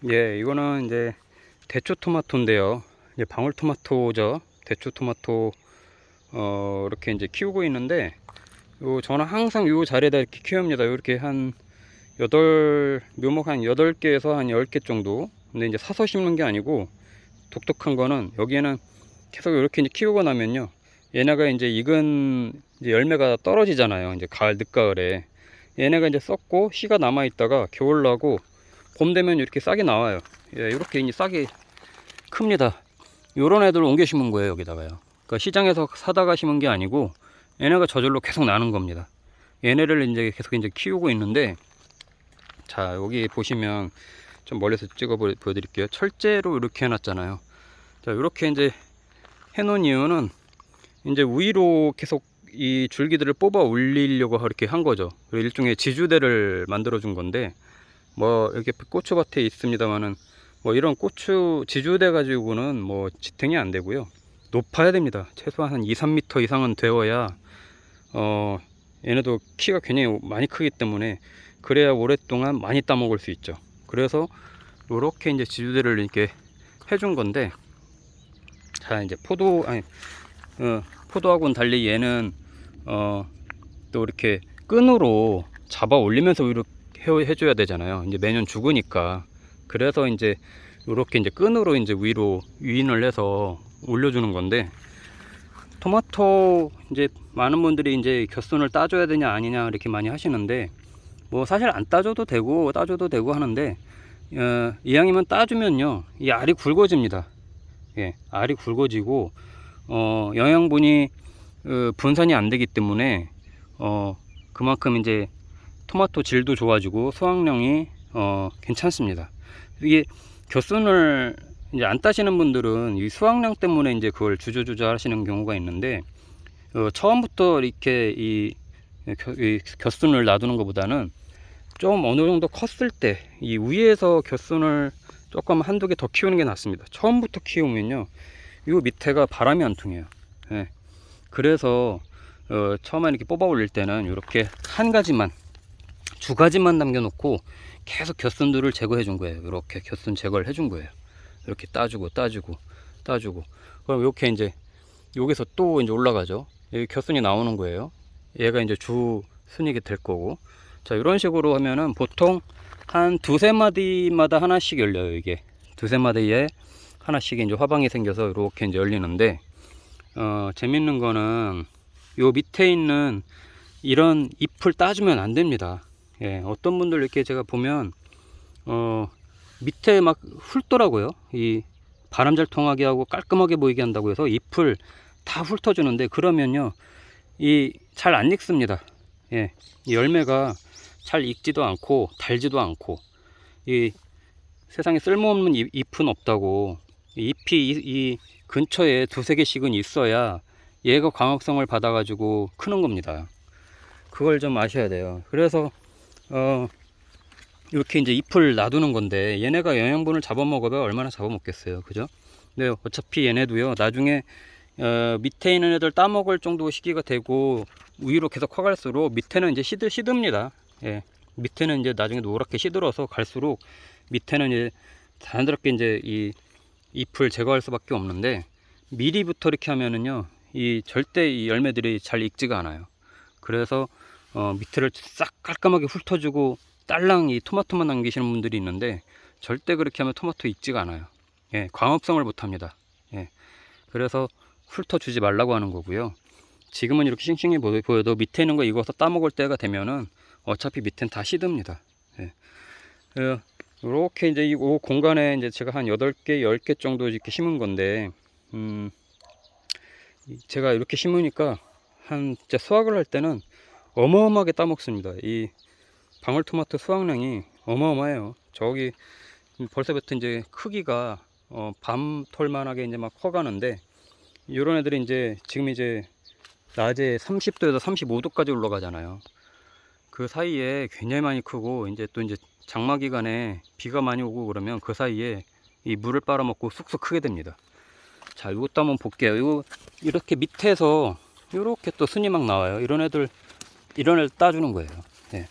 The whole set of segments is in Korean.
예, 이거는 이제 대추 토마토인데요. 이제 방울토마토죠. 대추 토마토 이렇게 이제 키우고 있는데 저는 항상 요 자리에다 이렇게 키웁니다. 이렇게 한 묘목 한 8개에서 한 10개 정도. 근데 이제 사서 심는 게 아니고 독특한 거는 여기에는 계속 이렇게 이제 키우고 나면요. 얘네가 이제 익은 이제 열매가 떨어지잖아요. 이제 가을 늦가을에. 얘네가 이제 썩고 씨가 남아 있다가 겨울 나고 봄 되면 이렇게 싹이 나와요. 예, 이렇게 이제 싹이 큽니다. 요런 애들 옮겨 심은 거예요, 여기다가요. 그러니까 시장에서 사다가 심은 게 아니고 얘네가 저절로 계속 나는 겁니다. 얘네를 이제 계속 이제 키우고 있는데, 자, 여기 보시면 좀 멀리서 찍어 보여드릴게요. 철제로 이렇게 해놨잖아요. 자, 이렇게 이제 해놓은 이유는 이제 위로 계속 이 줄기들을 뽑아 올리려고 이렇게 한 거죠. 일종의 지주대를 만들어 준 건데, 뭐 이렇게 고추밭에 있습니다만은 뭐 이런 고추 지주대 가지고는 뭐 지탱이 안 되고요. 높아야 됩니다. 최소한 한 2, 3m 이상은 되어야 얘네도 키가 굉장히 많이 크기 때문에 그래야 오랫동안 많이 따먹을 수 있죠. 그래서 이렇게 이제 지주대를 이렇게 해준 건데, 자, 이제 포도하고는 달리 얘는 또 이렇게 끈으로 잡아 올리면서 이렇게 해줘야 되잖아요. 이제 매년 죽으니까. 그래서 이제 이렇게 이제 끈으로 이제 위로 유인을 해서 올려주는 건데, 토마토 이제 많은 분들이 이제 겨순을 따줘야 되냐 아니냐 이렇게 많이 하시는데, 뭐 사실 안 따줘도 되고 따줘도 되고 하는데, 이왕이면 따주면요 이 알이 굵어집니다. 예, 알이 굵어지고 영양분이 분산이 안 되기 때문에 그만큼 이제 토마토 질도 좋아지고 수확량이 괜찮습니다. 이게 겨순을 이제 안 따시는 분들은 이 수확량 때문에 이제 그걸 주저주저 하시는 경우가 있는데, 처음부터 이렇게 이 겨순을 놔두는 것보다는 좀 어느 정도 컸을 때 이 위에서 겨순을 조금 한두 개 더 키우는 게 낫습니다. 처음부터 키우면요 이 밑에가 바람이 안 통해요. 예. 그래서 처음에 이렇게 뽑아 올릴 때는 이렇게 한 가지만, 두 가지만 남겨놓고 계속 겨순들을 제거해 준 거예요. 이렇게 겨순 제거를 해준 거예요. 이렇게 따주고 그럼 이렇게 이제 여기서 또 이제 올라가죠. 여기 겨순이 나오는 거예요. 얘가 이제 주 순이게 될 거고. 자, 이런 식으로 하면은 보통 한 두세 마디마다 하나씩 열려요. 이게 두세 마디에 하나씩 이제 화방이 생겨서 이렇게 이제 열리는데, 재밌는 거는 요 밑에 있는 이런 잎을 따주면 안 됩니다. 예, 어떤 분들 이렇게 제가 보면 밑에 막 훑더라고요. 이 바람 잘 통하게 하고 깔끔하게 보이게 한다고 해서 잎을 다 훑어주는데, 그러면요 이 잘 안 익습니다. 예, 이 열매가 잘 익지도 않고 달지도 않고, 이 세상에 쓸모없는 잎은 없다고. 잎이 이 근처에 두세 개씩은 있어야 얘가 광합성을 받아 가지고 크는 겁니다. 그걸 좀 아셔야 돼요. 그래서 이렇게 이제 잎을 놔두는 건데, 얘네가 영양분을 잡아먹어도 얼마나 잡아먹겠어요, 그죠? 근데 어차피 얘네도요 나중에 밑에 있는 애들 따먹을 정도 시기가 되고 위로 계속 커갈수록 밑에는 이제 시듭니다. 예, 밑에는 이제 나중에 노랗게 시들어서 갈수록 밑에는 이제 자연스럽게 이제 이 잎을 제거할 수밖에 없는데, 미리부터 이렇게 하면은요 이 절대 이 열매들이 잘 익지가 않아요. 그래서 밑에를 싹 깔끔하게 훑어주고 딸랑 이 토마토만 남기시는 분들이 있는데, 절대 그렇게 하면 토마토 익지가 않아요. 예, 광합성을 못 합니다. 예, 그래서 훑어주지 말라고 하는 거고요. 지금은 이렇게 싱싱해 보여도 밑에 있는 거 익어서 따먹을 때가 되면은 어차피 밑엔 다 시듭니다. 예. 이렇게 이제 이 공간에 이제 제가 한 8개, 10개 정도 이렇게 심은 건데, 제가 이렇게 심으니까 진짜 수확을 할 때는 어마어마하게 따먹습니다. 이 방울토마토 수확량이 어마어마해요. 저기 벌써부터 이제 크기가 밤톨만하게 이제 막 커가는데, 이런 애들이 이제 지금 이제 낮에 30도에서 35도까지 올라가잖아요. 그 사이에 굉장히 많이 크고, 이제 또 이제 장마 기간에 비가 많이 오고 그러면 그 사이에 이 물을 빨아먹고 쑥쑥 크게 됩니다. 자, 이것도 한번 볼게요. 이거 이렇게 밑에서 이렇게 또 순이 막 나와요. 이런 애들 따주는 거예요. 예.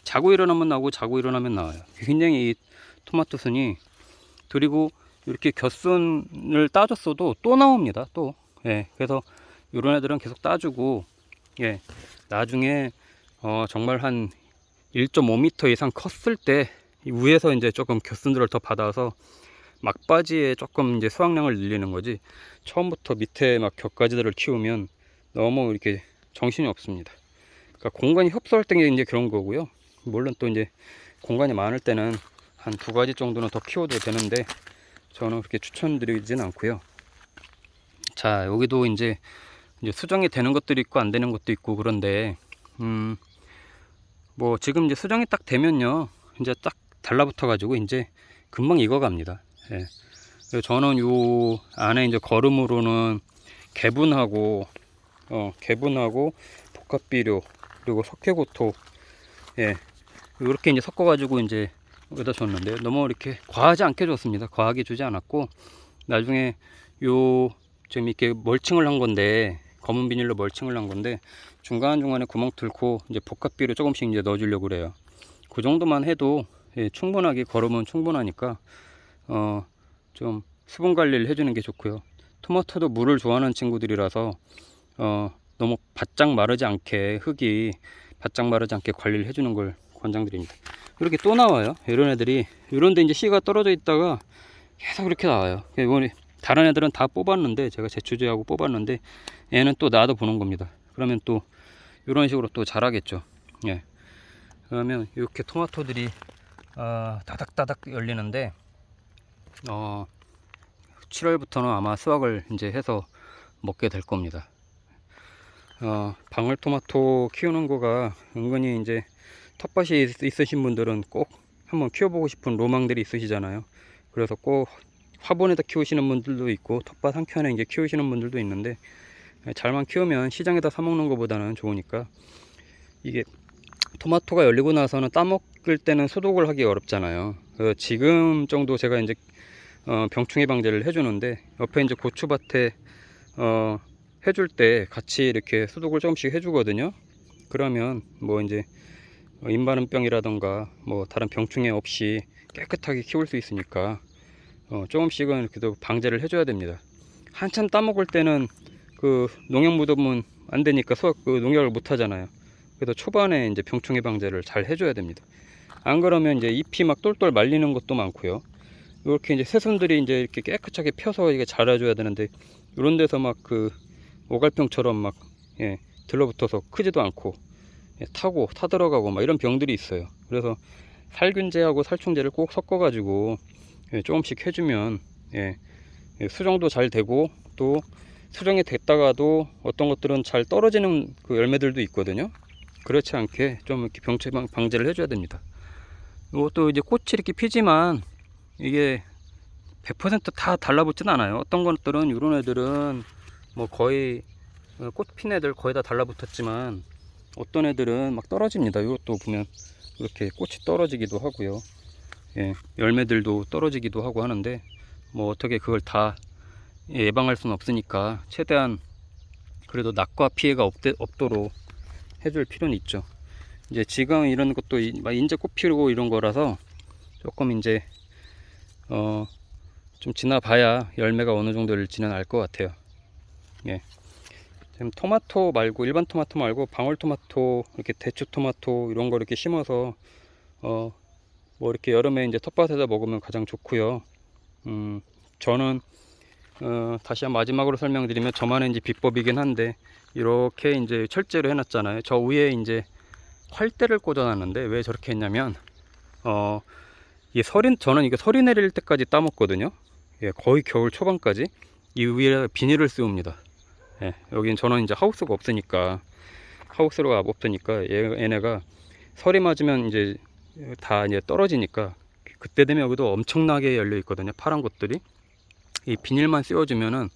자고 일어나면 나오고 자고 일어나면 나와요. 굉장히 이 토마토 순이 그리고 이렇게 곁순을 따줬어도 또 나옵니다. 또. 예, 그래서 이런 애들은 계속 따주고, 예, 나중에 정말 한 1.5m 이상 컸을 때 위에서 이제 조금 곁순들을 더 받아서 막바지에 조금 이제 수확량을 늘리는 거지, 처음부터 밑에 막 곁가지들을 키우면 너무 이렇게 정신이 없습니다. 그러니까 공간이 협소할 때 이제 그런 거고요. 물론 또 이제 공간이 많을 때는 한 2가지 정도는 더 키워도 되는데 저는 그렇게 추천드리진 않고요. 자, 여기도 이제 수정이 되는 것들이 있고 안 되는 것도 있고 그런데, 뭐 지금 이제 수정이 딱 되면요, 이제 딱 달라붙어 가지고 이제 금방 익어갑니다. 예. 그래서 저는 요 안에 이제 거름으로는 개분하고 복합비료 그리고 석회고토, 예, 이렇게 이제 섞어 가지고 이제 여기다 줬는데 너무 이렇게 과하지 않게 줬습니다. 과하게 주지 않았고, 나중에 요 지금 이렇게 멀칭을 한 건데, 검은 비닐로 멀칭을 한 건데 중간중간에 구멍 뚫고 이제 복합비료 조금씩 이제 넣어 주려고 그래요. 그 정도만 해도, 예, 충분하게 거름은 충분하니까 좀 수분 관리를 해주는 게 좋고요. 토마토도 물을 좋아하는 친구들이라서 너무 바짝 마르지 않게, 흙이 바짝 마르지 않게 관리를 해주는 걸 권장드립니다. 이렇게 또 나와요. 이런 애들이, 이런데 이제 씨가 떨어져 있다가 계속 이렇게 나와요. 이번에 다른 애들은 다 뽑았는데, 제가 재추제하고 뽑았는데 얘는 또 놔둬 보는 겁니다. 그러면 또 이런 식으로 또 자라겠죠. 예. 그러면 이렇게 토마토들이 다닥다닥 열리는데 7월부터는 아마 수확을 이제 해서 먹게 될 겁니다. 방울토마토 키우는 거가 은근히 이제 텃밭이 있으신 분들은 꼭 한번 키워보고 싶은 로망들이 있으시잖아요. 그래서 꼭 화분에다 키우시는 분들도 있고 텃밭 한 켠에 이제 키우시는 분들도 있는데, 잘만 키우면 시장에다 사 먹는 것보다는 좋으니까, 이게 토마토가 열리고 나서는 따먹을 때는 소독을 하기 어렵잖아요. 그래서 지금 정도 제가 이제 병충해 방제를 해주는데, 옆에 이제 고추밭에 해줄 때 같이 이렇게 소독을 조금씩 해주거든요. 그러면 뭐 이제 인반응병이라던가 뭐 다른 병충해 없이 깨끗하게 키울 수 있으니까 조금씩은 그래도 방제를 해줘야 됩니다. 한참 따먹을 때는 그 농약 묻으면 안 되니까 그 농약을 못 하잖아요. 그래서 초반에 이제 병충해 방제를 잘 해줘야 됩니다. 안 그러면 이제 잎이 막 똘똘 말리는 것도 많고요. 이렇게 이제 새순들이 이제 이렇게 깨끗하게 펴서 이게 자라줘야 되는데, 이런 데서 막 그 오갈병처럼 막, 예, 들러붙어서 크지도 않고, 예, 타들어가고 막 이런 병들이 있어요. 그래서 살균제하고 살충제를 꼭 섞어 가지고, 예, 조금씩 해주면, 예, 수정도 잘 되고, 또 수정이 됐다가도 어떤 것들은 잘 떨어지는 그 열매들도 있거든요. 그렇지 않게 좀 이렇게 병충해 방제를 해줘야 됩니다. 이것도 이제 꽃이 이렇게 피지만 이게 100% 다 달라붙진 않아요. 어떤 것들은, 이런 애들은 뭐 거의 꽃 핀 애들 거의 다 달라붙었지만, 어떤 애들은 막 떨어집니다. 이것도 보면 이렇게 꽃이 떨어지기도 하고요. 예, 열매들도 떨어지기도 하고 하는데, 뭐 어떻게 그걸 다 예방할 수는 없으니까 최대한 그래도 낙과 피해가 없도록 해줄 필요는 있죠. 이제 지금 이런 것도 이제 꽃 피우고 이런 거라서 조금 이제 좀 지나봐야 열매가 어느 정도일지는 알 것 같아요. 예. 지금 토마토 말고, 일반 토마토 말고 방울토마토, 이렇게 대추토마토 이런 거 이렇게 심어서 뭐 이렇게 여름에 이제 텃밭에다 먹으면 가장 좋고요. 저는 다시 한 마지막으로 설명드리면, 저만의 이제 비법이긴 한데, 이렇게 이제 철제로 해놨잖아요. 저 위에 이제 활대를 꽂아놨는데, 왜 저렇게 했냐면 이 저는 이게 설이 내릴 때까지 따먹거든요. 예, 거의 겨울 초반까지 이 위에 비닐을 씌웁니다. 예, 여긴 저는 이제 하우스가 없으니까 얘네가 설이 맞으면 이제 다 이제 떨어지니까, 그때 되면 여기도 엄청나게 열려 있거든요. 파란 것들이. 이 비닐만 씌워주면은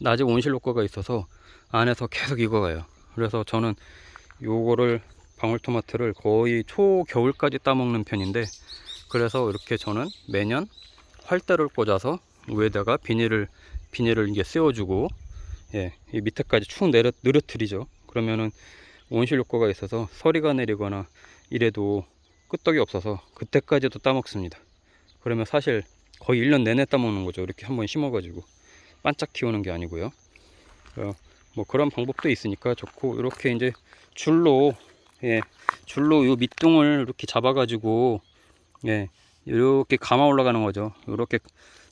낮에 온실 효과가 있어서 안에서 계속 익어가요. 그래서 저는 요거를, 방울토마토를 거의 초겨울까지 따먹는 편인데, 그래서 이렇게 저는 매년 활대를 꽂아서 위에다가 비닐을 이게 씌워주고, 예, 이 밑에까지 축 늘어뜨리죠. 그러면은 온실 효과가 있어서 서리가 내리거나 이래도 끄떡이 없어서 그때까지도 따먹습니다. 그러면 사실 거의 1년 내내 따먹는 거죠. 이렇게 한번 심어가지고 반짝 키우는 게 아니고요. 뭐 그런 방법도 있으니까 좋고, 이렇게 이제 줄로, 예, 줄로 요 밑둥을 이렇게 잡아가지고, 예, 이렇게 감아 올라가는 거죠. 이렇게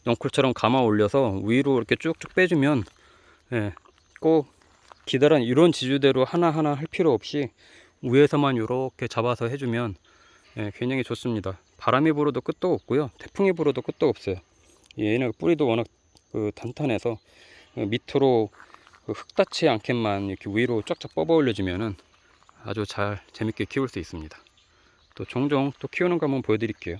넝쿨처럼 감아 올려서 위로 이렇게 쭉쭉 빼주면, 예, 꼭 기다란 이런 지주대로 하나하나 할 필요 없이 위에서만 이렇게 잡아서 해주면, 예, 굉장히 좋습니다. 바람이 불어도 끝도 없고요, 태풍이 불어도 끝도 없어요. 얘는 뿌리도 워낙 단단해서 밑으로 흙 닿지 않게만 이렇게 위로 쫙쫙 뻗어 올려주면은 아주 잘 재밌게 키울 수 있습니다. 또 종종 또 키우는 거 한번 보여드릴게요.